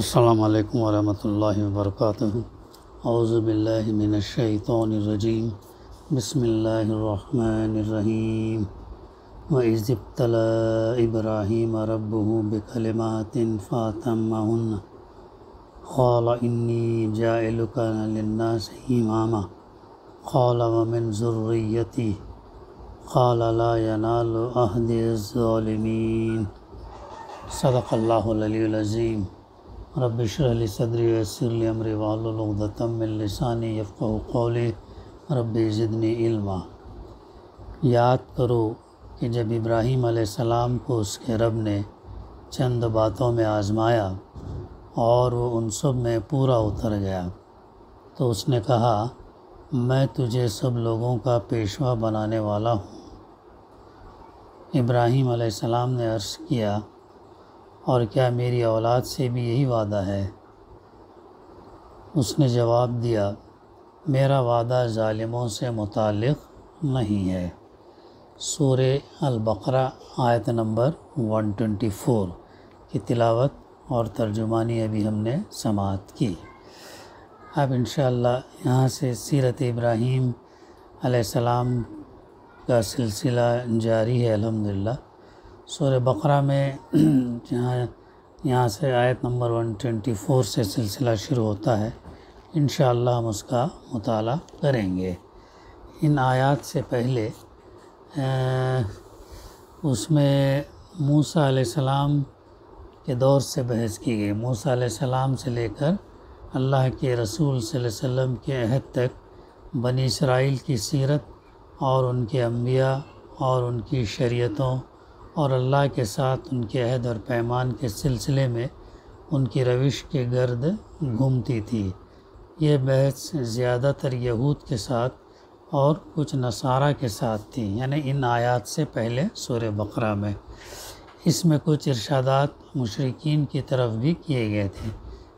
السلام علیکم ورحمۃ اللہ وبرکاتہ۔ اعوذ باللہ من الشیطان الرجیم، بسم اللہ الرحمن الرحیم۔ وَإِذِ ابْتَلَىٰ إِبْرَاهِيمَ رَبُّهُ بِكَلِمَاتٍ فَأَتَمَّهُنَّ قَالَ إِنِّي جَاعِلُكَ لِلنَّاسِ إِمَامًا قَالَ وَمِنْ ذُرِّيَّتِي قَالَ لَا يَنَالُ عَهْدِي الظَّالِمِينَ۔ صدق اللہ العلی العظیم۔ رب اشرح لی صدری ویسر لی امری واحلل عقدۃ من لسانی یفقہوا قولی رب زدنی علما۔ یاد کرو کہ جب ابراہیم علیہ السلام کو اس کے رب نے چند باتوں میں آزمایا اور وہ ان سب میں پورا اتر گیا تو اس نے کہا، میں تجھے سب لوگوں کا پیشوا بنانے والا ہوں۔ ابراہیم علیہ السلام نے عرض کیا، اور کیا میری اولاد سے بھی یہی وعدہ ہے؟ اس نے جواب دیا، میرا وعدہ ظالموں سے متعلق نہیں ہے۔ سورہ البقرہ آیت نمبر 124 کی تلاوت اور ترجمانی ابھی ہم نے سماعت کی۔ اب انشاءاللہ یہاں سے سیرت ابراہیم علیہ السلام کا سلسلہ جاری ہے الحمدللہ۔ سورہ بقرہ میں یہاں سے آیت نمبر 124 سے سلسلہ شروع ہوتا ہے۔ انشاءاللہ ہم اس کا مطالعہ کریں گے۔ ان آیات سے پہلے اس میں موسیٰ علیہ السلام کے دور سے بحث کی گئی۔ موسیٰ علیہ السلام سے لے کر اللہ کے رسول صلی اللہ علیہ وسلم کے عہد تک بنی اسرائیل کی سیرت اور ان کے انبیاء اور ان کی شریعتوں اور اللہ کے ساتھ ان کے عہد اور پیمان کے سلسلے میں ان کی روش کے گرد گھومتی تھی۔ یہ بحث زیادہ تر یہود کے ساتھ اور کچھ نصارہ کے ساتھ تھی، یعنی ان آیات سے پہلے سورہ بقرہ میں۔ اس میں کچھ ارشادات مشرکین کی طرف بھی کیے گئے تھے،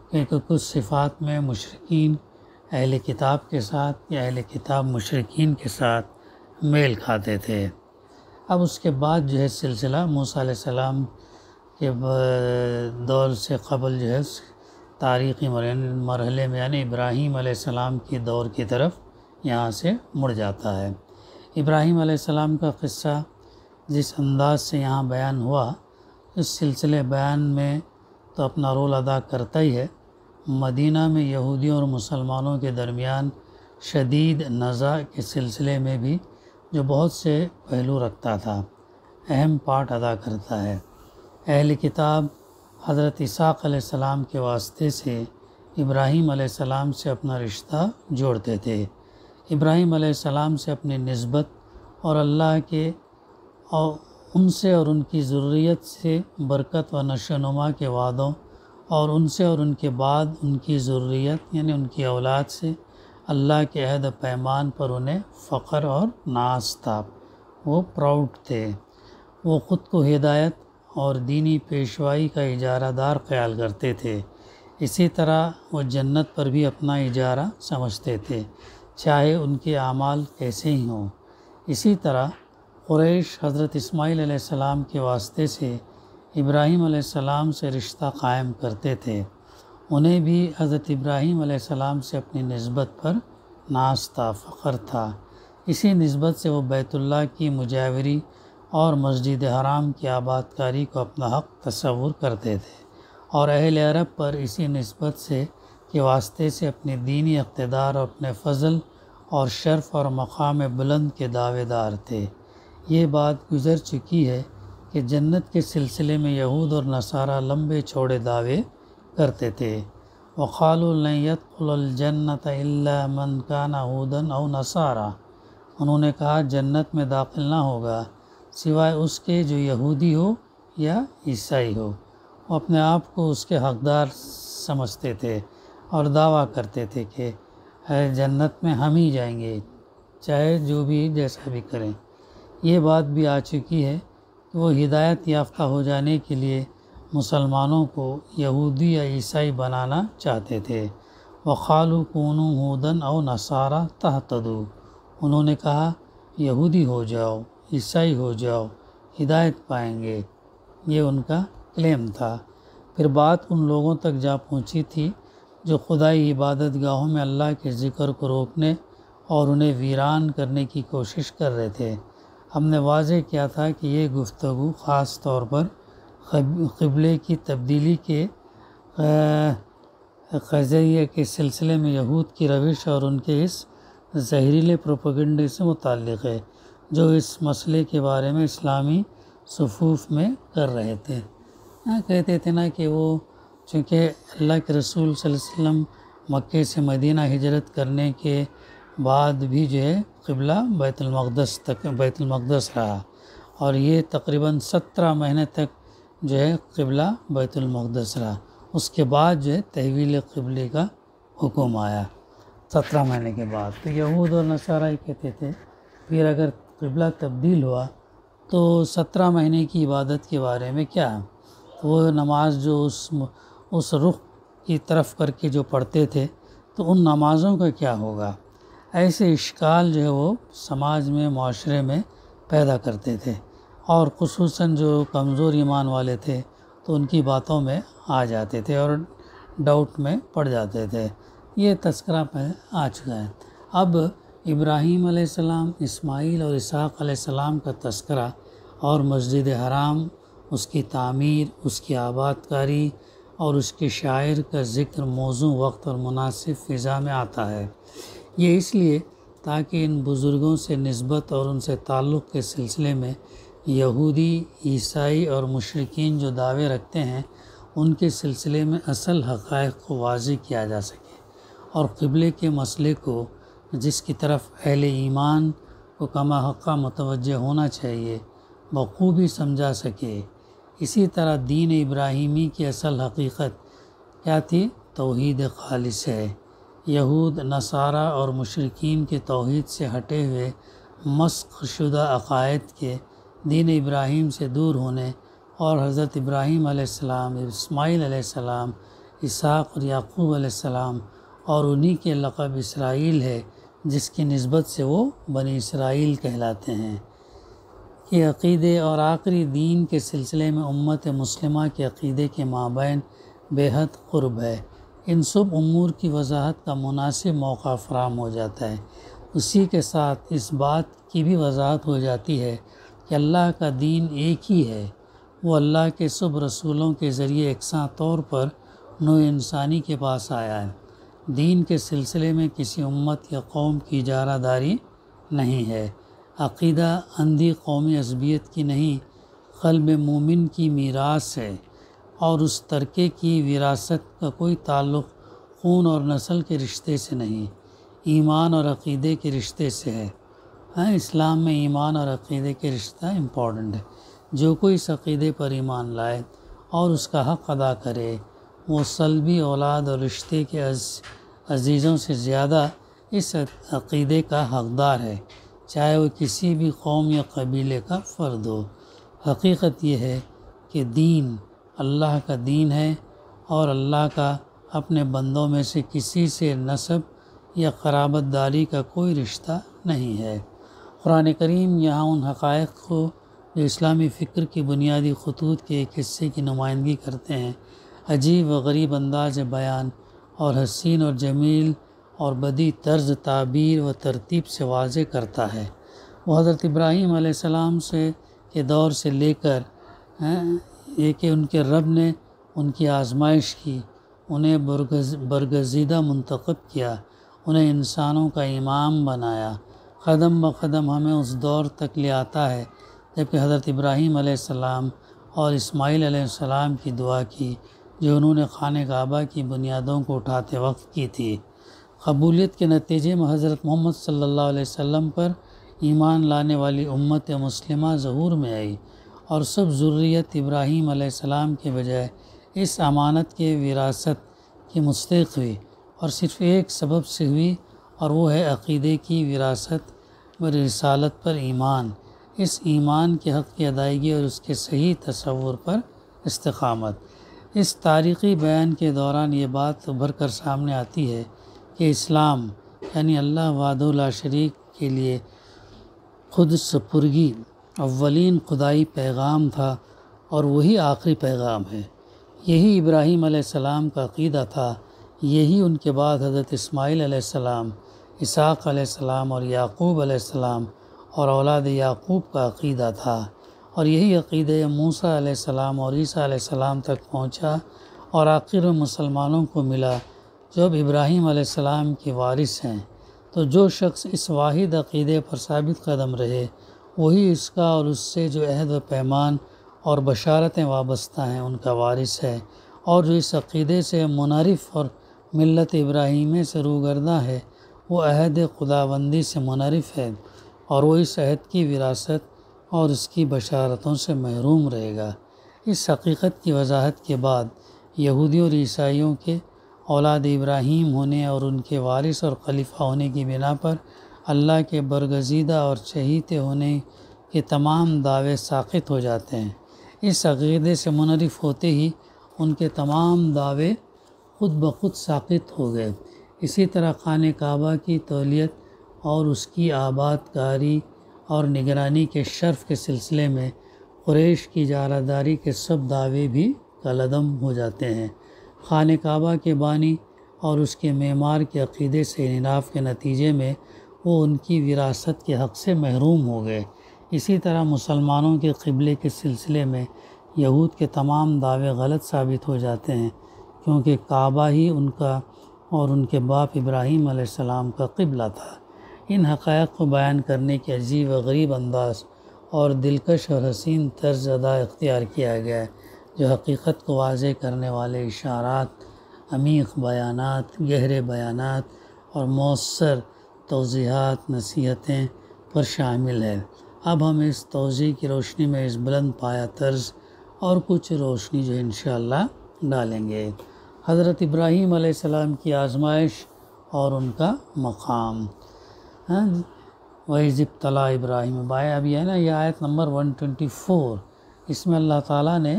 کیونکہ کچھ صفات میں مشرکین اہل کتاب کے ساتھ یا اہل کتاب مشرکین کے ساتھ میل کھاتے تھے۔ اب اس کے بعد جو ہے سلسلہ موسیٰ علیہ السلام کے دور سے قبل جو ہے تاریخی مرحلے میں، یعنی ابراہیم علیہ السلام کی دور کی طرف یہاں سے مڑ جاتا ہے۔ ابراہیم علیہ السلام کا قصہ جس انداز سے یہاں بیان ہوا، اس سلسلے بیان میں تو اپنا رول ادا کرتا ہی ہے۔ مدینہ میں یہودیوں اور مسلمانوں کے درمیان شدید نزاع کے سلسلے میں بھی جو بہت سے پہلو رکھتا تھا، اہم پارٹ ادا کرتا ہے۔ اہل کتاب حضرت اسحاق علیہ السلام کے واسطے سے ابراہیم علیہ السلام سے اپنا رشتہ جوڑتے تھے۔ ابراہیم علیہ السلام سے اپنی نسبت اور اللہ کے اور ان سے اور ان کی ذریت سے برکت و نشو و نما کے وعدوں اور ان سے اور ان کے بعد ان کی ذریت یعنی ان کی اولاد سے اللہ کے عہد و پیمان پر انہیں فخر اور ناز تھا۔ وہ پراؤڈ تھے۔ وہ خود کو ہدایت اور دینی پیشوائی کا اجارہ دار خیال کرتے تھے۔ اسی طرح وہ جنت پر بھی اپنا اجارہ سمجھتے تھے، چاہے ان کے اعمال کیسے ہی ہوں۔ اسی طرح قریش حضرت اسماعیل علیہ السلام کے واسطے سے ابراہیم علیہ السلام سے رشتہ قائم کرتے تھے۔ انہیں بھی حضرت ابراہیم علیہ السلام سے اپنی نسبت پر ناز تھا، فخر تھا۔ اسی نسبت سے وہ بیت اللہ کی مجاوری اور مسجد حرام کی آباد کاری کو اپنا حق تصور کرتے تھے، اور اہل عرب پر اسی نسبت سے کے واسطے سے اپنی دینی اقتدار اور اپنے فضل اور شرف اور مقام بلند کے دعوے دار تھے۔ یہ بات گزر چکی ہے کہ جنت کے سلسلے میں یہود اور نصارہ لمبے چوڑے دعوے کرتے تھے۔ وَقَالُوا لَن يَدْخُلَ الْجَنَّةَ إِلَّا مَنْ كَانَ هُودًا أَوْ نَصَارَىٰ۔ انہوں نے کہا جنت میں داخل نہ ہوگا سوائے اس کے جو یہودی ہو یا عیسائی ہو۔ وہ اپنے آپ کو اس کے حقدار سمجھتے تھے اور دعویٰ کرتے تھے کہ جنت میں ہم ہی جائیں گے، چاہے جو بھی جیسا بھی کریں۔ یہ بات بھی آ چکی ہے کہ وہ ہدایت یافتہ ہو جانے کے لیے مسلمانوں کو یہودی یا عیسائی بنانا چاہتے تھے۔ وَقَالُوا كُونُوا هُودًا أَوْ نَصَارَىٰ تَهْتَدُوا۔ انہوں نے کہا یہودی ہو جاؤ، عیسائی ہو جاؤ، ہدایت پائیں گے۔ یہ ان کا کلیم تھا۔ پھر بات ان لوگوں تک جا پہنچی تھی جو خدائی عبادت گاہوں میں اللہ کے ذکر کو روکنے اور انہیں ویران کرنے کی کوشش کر رہے تھے۔ ہم نے واضح کیا تھا کہ یہ گفتگو خاص طور پر قبلے کی تبدیلی کے قضیے کے سلسلے میں یہود کی روش اور ان کے اس زہریلے پروپیگنڈے سے متعلق ہے جو اس مسئلے کے بارے میں اسلامی صفوف میں کر رہے تھے۔ کہتے تھے نا کہ وہ چونکہ اللہ کے رسول صلی اللہ علیہ وسلم مکے سے مدینہ ہجرت کرنے کے بعد بھی جو ہے قبلہ بیت المقدس رہا، اور یہ تقریباً 17 مہینے تک جو ہے قبلہ بیت المقدس رہا۔ اس کے بعد جو ہے تحویل قبلے کا حکم آیا 17 مہینے کے بعد۔ تو یہود اور نصارہ کہتے تھے پھر اگر قبلہ تبدیل ہوا تو 17 مہینے کی عبادت کے بارے میں کیا؟ وہ نماز جو اس رخ کی طرف کر کے جو پڑھتے تھے تو ان نمازوں کا کیا ہوگا؟ ایسے اشکال جو ہے وہ سماج میں معاشرے میں پیدا کرتے تھے، اور خصوصاً جو کمزور ایمان والے تھے تو ان کی باتوں میں آ جاتے تھے اور ڈاؤٹ میں پڑ جاتے تھے۔ یہ تذکرہ پہ آ چکا ہے۔ اب ابراہیم علیہ السلام، اسماعیل اور اسحاق علیہ السلام کا تذکرہ اور مسجد حرام، اس کی تعمیر، اس کی آباد کاری اور اس کے شاعر کا ذکر موزوں وقت اور مناسب فضا میں آتا ہے۔ یہ اس لیے تاکہ ان بزرگوں سے نسبت اور ان سے تعلق کے سلسلے میں یہودی، عیسائی اور مشرکین جو دعوے رکھتے ہیں ان کے سلسلے میں اصل حقائق کو واضح کیا جا سکے، اور قبلے کے مسئلے کو جس کی طرف اہل ایمان کو کما حقہ متوجہ ہونا چاہیے بخوبی سمجھا سکے۔ اسی طرح دین ابراہیمی کی اصل حقیقت کیا تھی؟ توحید خالص ہے۔ یہود، نصارہ اور مشرکین کے توحید سے ہٹے ہوئے مسخ شدہ عقائد کے دین ابراہیم سے دور ہونے، اور حضرت ابراہیم علیہ السلام، اسماعیل علیہ السلام، اسحاق اور یعقوب علیہ السلام، اور انہی کے لقب اسرائیل ہے جس کی نسبت سے وہ بنی اسرائیل کہلاتے ہیں، یہ عقیدے اور آخری دین کے سلسلے میں امت مسلمہ کے عقیدے کے مابین بے حد قرب ہے۔ ان سب امور کی وضاحت کا مناسب موقع فراہم ہو جاتا ہے۔ اسی کے ساتھ اس بات کی بھی وضاحت ہو جاتی ہے کہ اللہ کا دین ایک ہی ہے، وہ اللہ کے سب رسولوں کے ذریعے یکساں طور پر نوع انسانی کے پاس آیا ہے۔ دین کے سلسلے میں کسی امت یا قوم کی اجارہ داری نہیں ہے۔ عقیدہ اندھی قومی عصبیت کی نہیں، قلب مومن کی میراث ہے، اور اس ترکے کی وراثت کا کوئی تعلق خون اور نسل کے رشتے سے نہیں، ایمان اور عقیدے کے رشتے سے ہے۔ اسلام میں ایمان اور عقیدے کے رشتہ امپورٹنٹ ہے۔ جو کوئی اس عقیدے پر ایمان لائے اور اس کا حق ادا کرے، وہ سلبی اولاد اور رشتے کے عزیزوں سے زیادہ اس عقیدے کا حقدار ہے، چاہے وہ کسی بھی قوم یا قبیلے کا فرد ہو۔ حقیقت یہ ہے کہ دین اللہ کا دین ہے، اور اللہ کا اپنے بندوں میں سے کسی سے نسب یا قرابت داری کا کوئی رشتہ نہیں ہے۔ قرآن کریم یہاں ان حقائق کو جو اسلامی فکر کی بنیادی خطوط کے ایک حصے کی نمائندگی کرتے ہیں، عجیب و غریب انداز بیان اور حسین اور جمیل اور بدیع طرز تعبیر و ترتیب سے واضح کرتا ہے۔ وہ حضرت ابراہیم علیہ السلام کے دور سے لے کر یہ کہ ان کے رب نے ان کی آزمائش کی، انہیں برگزیدہ منتخب کیا، انہیں انسانوں کا امام بنایا، قدم بقدم ہمیں اس دور تک لے آتا ہے جبکہ حضرت ابراہیم علیہ السلام اور اسماعیل علیہ السلام کی دعا کی جو انہوں نے خانہ کعبہ کی بنیادوں کو اٹھاتے وقت کی تھی۔ قبولیت کے نتیجے میں حضرت محمد صلی اللہ علیہ وسلم پر ایمان لانے والی امت مسلمہ ظہور میں آئی، اور سب ذریت ابراہیم علیہ السلام کے بجائے اس امانت کے وراثت کی مستحق ہوئی، اور صرف ایک سبب سے ہوئی، اور وہ ہے عقیدے کی وراثت و رسالت پر ایمان، اس ایمان کے حق کی ادائیگی اور اس کے صحیح تصور پر استقامت۔ اس تاریخی بیان کے دوران یہ بات ابھر کر سامنے آتی ہے کہ اسلام یعنی اللہ وحدہ لا شریک کے لیے خود سپرگی اولین خدائی پیغام تھا، اور وہی آخری پیغام ہے۔ یہی ابراہیم علیہ السلام کا عقیدہ تھا، یہی ان کے بعد حضرت اسماعیل علیہ السلام، اسحاق علیہ السلام اور یعقوب علیہ السلام اور اولاد یعقوب کا عقیدہ تھا، اور یہی عقیدہ موسیٰ علیہ السلام اور عیسیٰ علیہ السلام تک پہنچا اور آخر میں مسلمانوں کو ملا جو اب ابراہیم علیہ السلام کے وارث ہیں۔ تو جو شخص اس واحد عقیدے پر ثابت قدم رہے، وہی اس کا اور اس سے جو عہد و پیمان اور بشارتیں وابستہ ہیں ان کا وارث ہے، اور جو اس عقیدے سے منحرف اور ملت ابراہیمی سے روگرداں ہے، وہ عہد خداوندی سے منحرف ہے، اور وہ اس عہد کی وراثت اور اس کی بشارتوں سے محروم رہے گا۔ اس حقیقت کی وضاحت کے بعد یہودیوں اور عیسائیوں کے اولاد ابراہیم ہونے اور ان کے وارث اور خلیفہ ہونے کی بنا پر اللہ کے برگزیدہ اور چہیتے ہونے کے تمام دعوے ساقط ہو جاتے ہیں۔ اس عقیدے سے منحرف ہوتے ہی ان کے تمام دعوے خود بخود ساقط ہو گئے۔ اسی طرح خانہ کعبہ کی تولیت اور اس کی آباد کاری اور نگرانی کے شرف کے سلسلے میں قریش کی اجارہ کے سب دعوے بھی کالعدم ہو جاتے ہیں۔ خانہ کعبہ کے بانی اور اس کے معمار کے عقیدے سے انحراف کے نتیجے میں وہ ان کی وراثت کے حق سے محروم ہو گئے۔ اسی طرح مسلمانوں کے قبلے کے سلسلے میں یہود کے تمام دعوے غلط ثابت ہو جاتے ہیں، کیونکہ کعبہ ہی ان کا اور ان کے باپ ابراہیم علیہ السلام کا قبلہ تھا۔ ان حقائق کو بیان کرنے کے عجیب و غریب انداز اور دلکش اور حسین طرز ادا اختیار کیا گیا ہے، جو حقیقت کو واضح کرنے والے اشارات، عمیق بیانات، گہرے بیانات اور مؤثر توضیحات، نصیحتیں پر شامل ہے۔ اب ہم اس توضیح کی روشنی میں اس بلند پایہ طرز اور کچھ روشنی جو انشاءاللہ ڈالیں گے۔ حضرت ابراہیم علیہ السلام کی آزمائش اور ان کا مقام۔ وَإِذِ ابْتَلَىٰ ابراہیم، ابھی ہے نا یہ آیت نمبر 124، اس میں اللہ تعالیٰ نے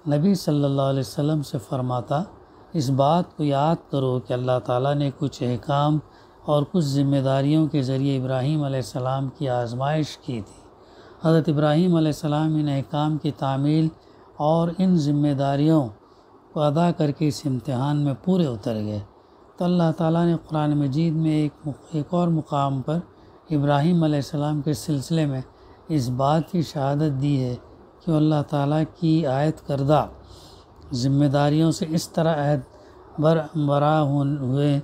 نبی صلی اللہ علیہ وسلم سے فرماتا، اس بات کو یاد کرو کہ اللہ تعالیٰ نے کچھ احکام اور کچھ ذمہ داریوں کے ذریعے ابراہیم علیہ السلام کی آزمائش کی تھی۔ حضرت ابراہیم علیہ السلام ان احکام کی تعمیل اور ان ذمہ داریوں کو ادا کر کے اس امتحان میں پورے اتر گئے۔ تو اللہ تعالیٰ نے قرآن مجید میں ایک اور مقام پر ابراہیم علیہ السلام کے سلسلے میں اس بات کی شہادت دی ہے کہ وہ اللہ تعالیٰ کی عائد کردہ ذمہ داریوں سے اس طرح عہد برآ ہوئے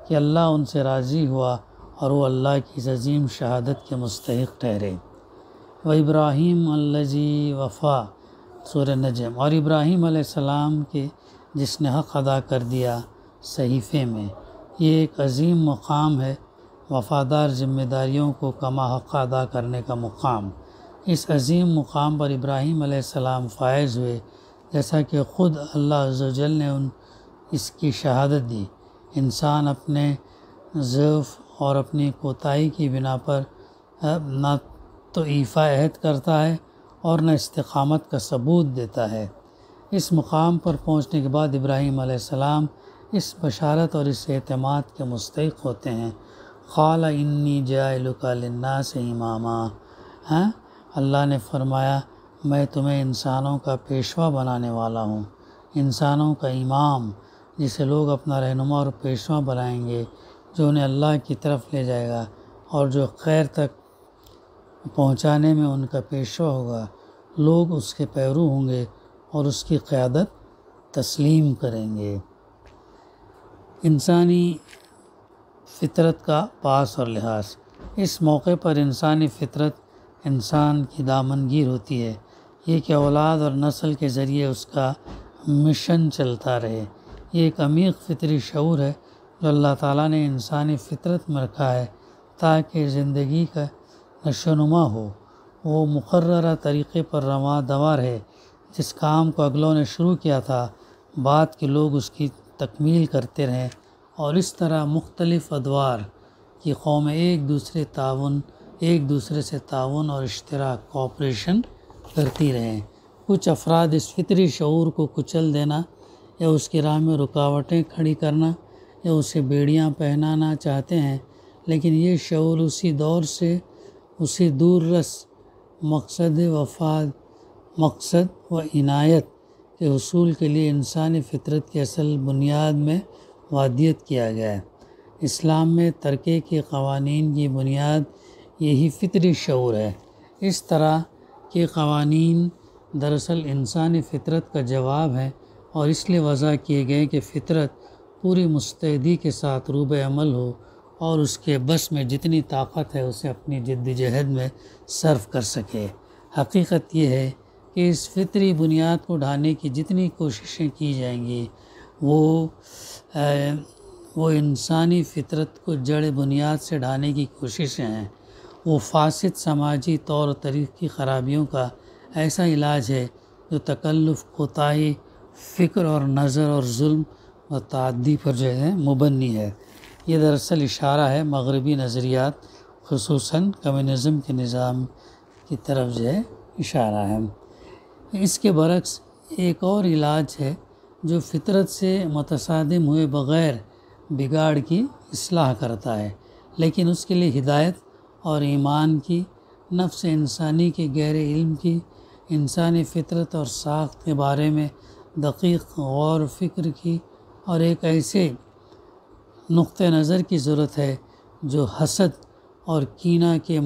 کہ اللہ ان سے راضی ہوا اور وہ اللہ کی عظیم شہادت کے مستحق ٹھہرے۔ وَإِبْرَاهِيمَ الَّذِي وَفَا، سورہ نجم، اور ابراہیم علیہ السلام کے جس نے حق ادا کر دیا صحیفے میں۔ یہ ایک عظیم مقام ہے، وفادار ذمہ داریوں کو کما حق ادا کرنے کا مقام۔ اس عظیم مقام پر ابراہیم علیہ السلام فائز ہوئے، جیسا کہ خود اللہ عز و جل نے اس کی شہادت دی۔ انسان اپنے ضعف اور اپنی کوتاہی کی بنا پر نہ تو ایفا عہد کرتا ہے اور نہ استقامت کا ثبوت دیتا ہے۔ اس مقام پر پہنچنے کے بعد ابراہیم علیہ السلام اس بشارت اور اس اعتماد کے مستحق ہوتے ہیں، قال انی جاعلک للناس اماما۔ اللہ نے فرمایا میں تمہیں انسانوں کا پیشوا بنانے والا ہوں، انسانوں کا امام، جسے لوگ اپنا رہنما اور پیشوا بنائیں گے، جو انہیں اللہ کی طرف لے جائے گا اور جو خیر تک پہنچانے میں ان کا پیشوا ہوگا۔ لوگ اس کے پیرو ہوں گے اور اس کی قیادت تسلیم کریں گے۔ انسانی فطرت کا پاس اور لحاظ۔ اس موقع پر انسانی فطرت انسان کی دامنگیر ہوتی ہے، یہ کہ اولاد اور نسل کے ذریعے اس کا مشن چلتا رہے۔ یہ ایک عمیق فطری شعور ہے جو اللہ تعالیٰ نے انسانی فطرت میں رکھا ہے تاکہ زندگی کا نشوونما ہو، وہ مقررہ طریقے پر رواں دوا رہے۔ جس کام کو اگلوں نے شروع کیا تھا، بعد کے لوگ اس کی تکمیل کرتے رہیں، اور اس طرح مختلف ادوار کی قومیں ایک دوسرے سے تعاون اور اشتراک، کوآپریشن کرتی رہیں۔ کچھ افراد اس فطری شعور کو کچل دینا یا اس کی راہ میں رکاوٹیں کھڑی کرنا یا اسے بیڑیاں پہنانا چاہتے ہیں، لیکن یہ شعور اسی دور رس مقصد و عنایت کے حصول کے لیے انسانی فطرت کی اصل بنیاد میں وحدت کیا گیا ہے۔ اسلام میں ترقی کے قوانین کی بنیاد یہی فطری شعور ہے۔ اس طرح کے قوانین دراصل انسانی فطرت کا جواب ہے اور اس لیے وضع کیے گئے کہ فطرت پوری مستعدی کے ساتھ روب عمل ہو اور اس کے بس میں جتنی طاقت ہے اسے اپنی جد جہد میں صرف کر سکے۔ حقیقت یہ ہے کہ اس فطری بنیاد کو ڈھانے کی جتنی کوششیں کی جائیں گی وہ انسانی فطرت کو جڑ بنیاد سے ڈھانے کی کوششیں ہیں۔ وہ فاسد سماجی طور و طریق کی خرابیوں کا ایسا علاج ہے جو تکلف، کوتاہی، فکر اور نظر اور ظلم و تعدی پر مبنی ہے۔ یہ دراصل اشارہ ہے مغربی نظریات خصوصاً کمیونزم کے نظام کی طرف اشارہ ہے۔ اس کے برعکس ایک اور علاج ہے جو فطرت سے متصادم ہوئے بغیر بگاڑ کی اصلاح کرتا ہے، لیکن اس کے لیے ہدایت اور ایمان کی، نفس انسانی کے گہرے علم کی، انسانی فطرت اور ساخت کے بارے میں دقیق غور و فکر کی اور ایک ایسے نقطہ نظر کی ضرورت ہے جو حسد اور کینہ کے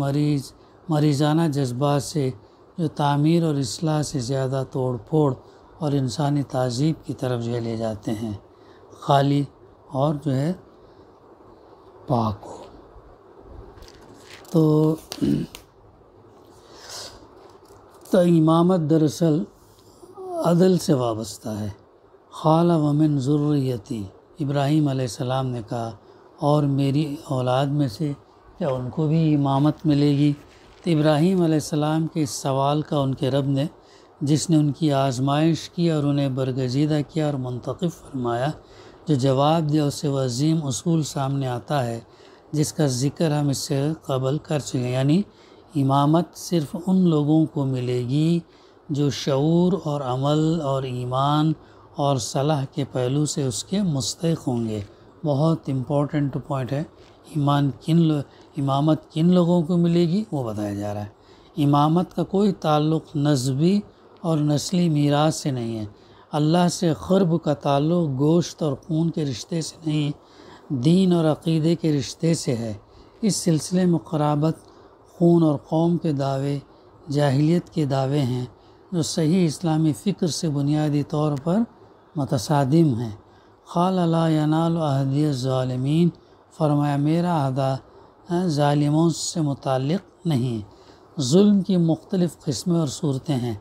مریضانہ جذبات سے جو تعمیر اور اصلاح سے زیادہ توڑ پھوڑ اور انسانی تہذیب کی طرف لے جاتے ہیں، خالی اور پاک ہو۔ تو امامت دراصل عدل سے وابستہ ہے۔ قال ومن ذریتی، ابراہیم علیہ السلام نے کہا اور میری اولاد میں سے کیا ان کو بھی امامت ملے گی؟ تو ابراہیم علیہ السلام کے اس سوال کا ان کے رب نے، جس نے ان کی آزمائش کی اور انہیں برگزیدہ کیا اور منتخب فرمایا، جو جواب دیا، اسے وہ عظیم اصول سامنے آتا ہے جس کا ذکر ہم اس سے قبل کر چکے ہیں، یعنی امامت صرف ان لوگوں کو ملے گی جو شعور اور عمل اور ایمان اور صلاح کے پہلو سے اس کے مستحق ہوں گے۔ بہت امپورٹنٹ پوائنٹ ہے، امامت کن لوگوں کو ملے گی وہ بتایا جا رہا ہے۔ امامت کا کوئی تعلق نسبی اور نسلی میراث سے نہیں ہے۔ اللہ سے قرب کا تعلق گوشت اور خون کے رشتے سے نہیں، دین اور عقیدے کے رشتے سے ہے۔ اس سلسلے میں قرابت، خون اور قوم کے دعوے جاہلیت کے دعوے ہیں جو صحیح اسلامی فکر سے بنیادی طور پر متصادم ہیں۔ قال لا ینال عہدی الظالمین، فرمایا میرا عہدہ ظالموں سے متعلق نہیں۔ ظلم کی مختلف قسمیں اور صورتیں ہیں۔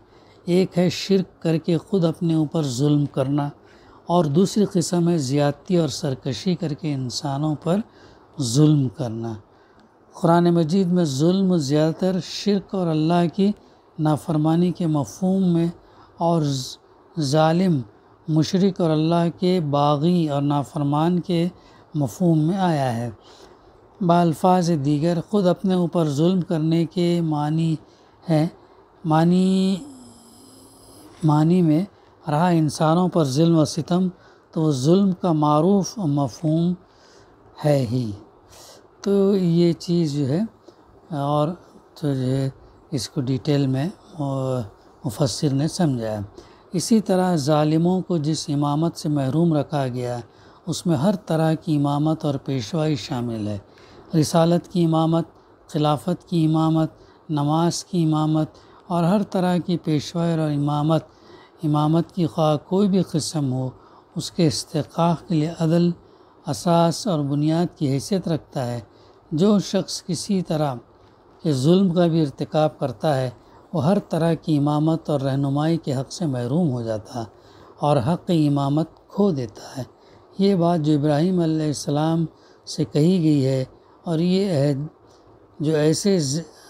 ایک ہے شرک کر کے خود اپنے اوپر ظلم کرنا، اور دوسری قسم ہے زیادتی اور سرکشی کر کے انسانوں پر ظلم کرنا۔ قرآن مجید میں ظلم زیادہ تر شرک اور اللہ کی نافرمانی کے مفہوم میں، اور ظالم مشرک اور اللہ کے باغی اور نافرمان کے مفہوم میں آیا ہے۔ بالفاظ دیگر خود اپنے اوپر ظلم کرنے کے معنی میں رہا انسانوں پر ظلم و ستم، تو وہ ظلم کا معروف مفہوم ہے ہی۔ تو یہ چیز اور تو اس کو ڈیٹیل میں مفسر نے سمجھایا۔ اسی طرح ظالموں کو جس امامت سے محروم رکھا گیا اس میں ہر طرح کی امامت اور پیشوائی شامل ہے۔ رسالت کی امامت، خلافت کی امامت، نماز کی امامت اور ہر طرح کی پیشوائی اور امامت کی خواہ کوئی بھی قسم ہو، اس کے استحقاق کے لیے عدل اساس اور بنیاد کی حیثیت رکھتا ہے۔ جو شخص کسی طرح کے ظلم کا بھی ارتکاب کرتا ہے وہ ہر طرح کی امامت اور رہنمائی کے حق سے محروم ہو جاتا ہے اور حق امامت کھو دیتا ہے۔ یہ بات جو ابراہیم علیہ السلام سے کہی گئی ہے، اور یہ عہد جو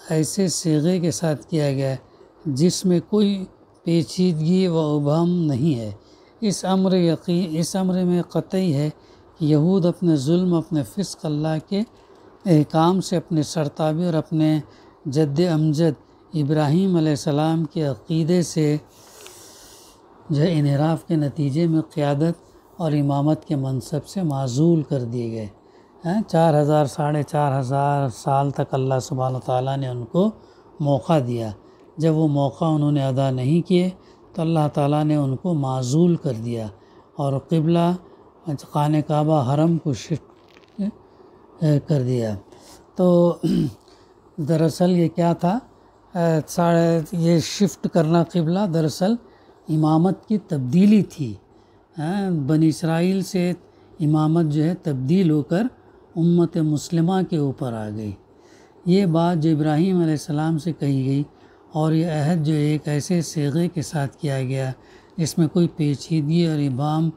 ایسے صیغے کے ساتھ کیا گیا ہے جس میں کوئی پیچیدگی و ابہام نہیں ہے، اس امر میں قطعی ہے کہ یہود اپنے ظلم، اپنے فسق، اللہ کے احکام سے اپنے سرتابی اور اپنے جد امجد ابراہیم علیہ السلام کے عقیدے سے انحراف کے نتیجے میں قیادت اور امامت کے منصب سے معزول کر دیے گئے۔ 4,000 سال تک اللہ سبحانہ وتعالیٰ نے ان کو موقع دیا۔ جب وہ موقع انہوں نے ادا نہیں کیے تو اللہ تعالیٰ نے ان کو معزول کر دیا اور قبلہ خانہ کعبہ حرم کو شفٹ کر دیا۔ تو دراصل یہ کیا تھا، یہ شفٹ کرنا قبلہ دراصل امامت کی تبدیلی تھی۔ بنی اسرائیل سے امامت جو ہے تبدیل ہو کر امت مسلمہ کے اوپر آ گئی۔ یہ بات جو ابراہیم علیہ السلام سے کہی گئی اور یہ عہد جو ایک ایسے صیغے کے ساتھ کیا گیا جس میں کوئی پیچیدگی اور ابہام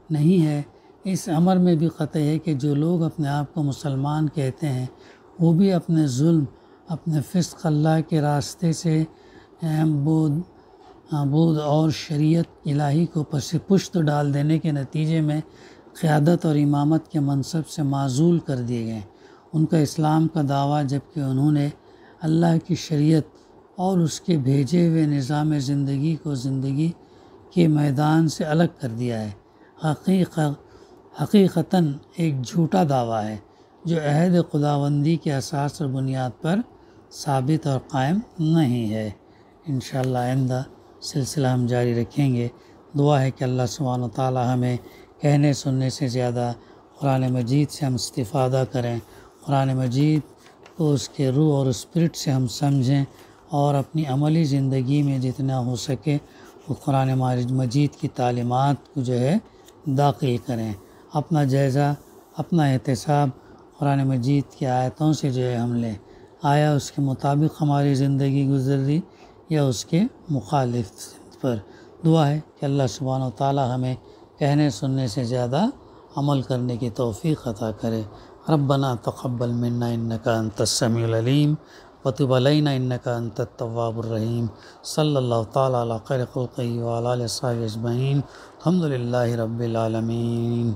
نہیں ہے، اس امر میں بھی قطع ہے کہ جو لوگ اپنے آپ کو مسلمان کہتے ہیں وہ بھی اپنے ظلم، اپنے فسق اللہ کے راستے سے بود اور شریعت الہی کو پس پشت ڈال دینے کے نتیجے میں قیادت اور امامت کے منصب سے معزول کر دیے گئے۔ ان کا اسلام کا دعویٰ جبکہ انہوں نے اللہ کی شریعت اور اس کے بھیجے ہوئے نظام زندگی کو زندگی کے میدان سے الگ کر دیا ہے، حقیقتاً ایک جھوٹا دعویٰ ہے جو عہد خداوندی کے اساس اور بنیاد پر ثابت اور قائم نہیں ہے۔ انشاءاللہ آئندہ سلسلہ ہم جاری رکھیں گے۔ دعا ہے کہ اللہ سبحانہ و تعالی ہمیں کہنے سننے سے زیادہ قرآن مجید سے ہم استفادہ کریں، قرآن مجید کو اس کے روح اور اسپرٹ سے ہم سمجھیں اور اپنی عملی زندگی میں جتنا ہو سکے وہ قرآن مجید کی تعلیمات کو جو ہے داخل کریں۔ اپنا جائزہ، اپنا احتساب قرآن مجید کی آیتوں سے جو ہے ہم لیں، آیا اس کے مطابق ہماری زندگی گزر رہی یا اس کے مخالف پر۔ دعا ہے کہ اللہ سبحانہ و تعالی ہمیں کہنے سننے سے زیادہ عمل کرنے کی توفیق عطا کرے۔ ربنا تقبل منا انک انت السمیع العلیم وتب علینا انک انت التواب الرحیم۔ صلی اللہ تعالی علی خیر خلقہ وعلی آلہ وصحبہ اجمعین۔ الحمد للہ رب العالمین۔